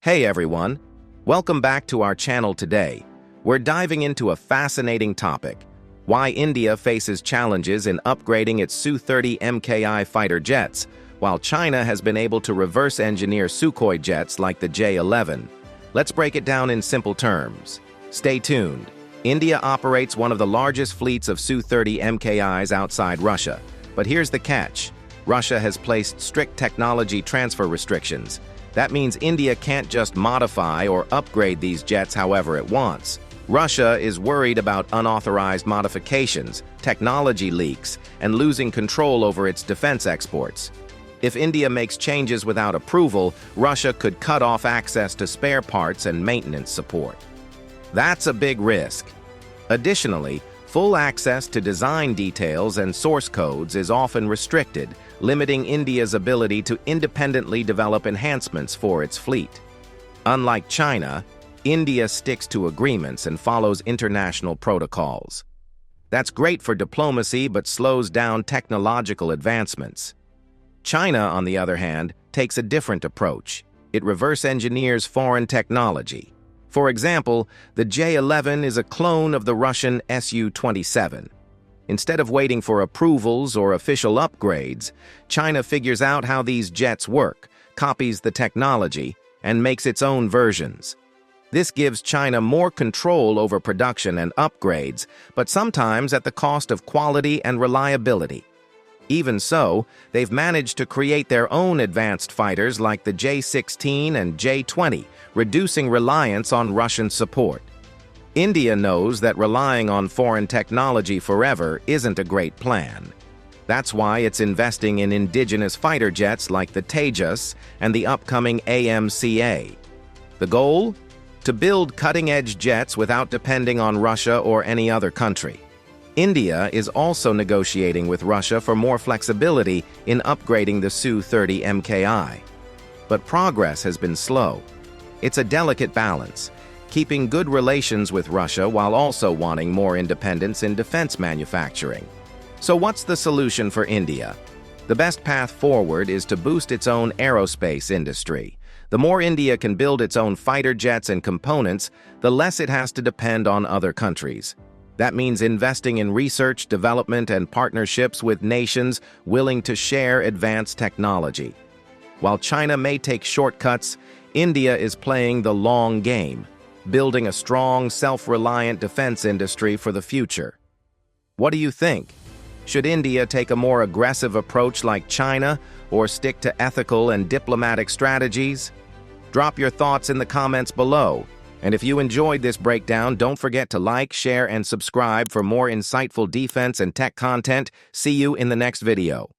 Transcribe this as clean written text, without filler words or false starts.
Hey everyone, welcome back to our channel today. We're diving into a fascinating topic, why India faces challenges in upgrading its Su-30MKI fighter jets, while China has been able to reverse engineer Sukhoi jets like the J-11. Let's break it down in simple terms. Stay tuned. India operates one of the largest fleets of Su-30MKIs outside Russia. But here's the catch. Russia has placed strict technology transfer restrictions. That means India can't just modify or upgrade these jets however it wants. Russia is worried about unauthorized modifications, technology leaks, and losing control over its defense exports. If India makes changes without approval, Russia could cut off access to spare parts and maintenance support. That's a big risk. Additionally, full access to design details and source codes is often restricted, limiting India's ability to independently develop enhancements for its fleet. Unlike China, India sticks to agreements and follows international protocols. That's great for diplomacy but slows down technological advancements. China, on the other hand, takes a different approach. It reverse engineers foreign technology. For example, the J-11 is a clone of the Russian Su-27. Instead of waiting for approvals or official upgrades, China figures out how these jets work, copies the technology, and makes its own versions. This gives China more control over production and upgrades, but sometimes at the cost of quality and reliability. Even so, they've managed to create their own advanced fighters like the J-16 and J-20, reducing reliance on Russian support. India knows that relying on foreign technology forever isn't a great plan. That's why it's investing in indigenous fighter jets like the Tejas and the upcoming AMCA. The goal? To build cutting-edge jets without depending on Russia or any other country. India is also negotiating with Russia for more flexibility in upgrading the Su-30MKI. But progress has been slow. It's a delicate balance, keeping good relations with Russia while also wanting more independence in defense manufacturing. So what's the solution for India? The best path forward is to boost its own aerospace industry. The more India can build its own fighter jets and components, the less it has to depend on other countries. That means investing in research, development, and partnerships with nations willing to share advanced technology. While China may take shortcuts, India is playing the long game, building a strong, self-reliant defense industry for the future. What do you think? Should India take a more aggressive approach like China, or stick to ethical and diplomatic strategies? Drop your thoughts in the comments below. And if you enjoyed this breakdown, don't forget to like, share, and subscribe for more insightful defense and tech content. See you in the next video.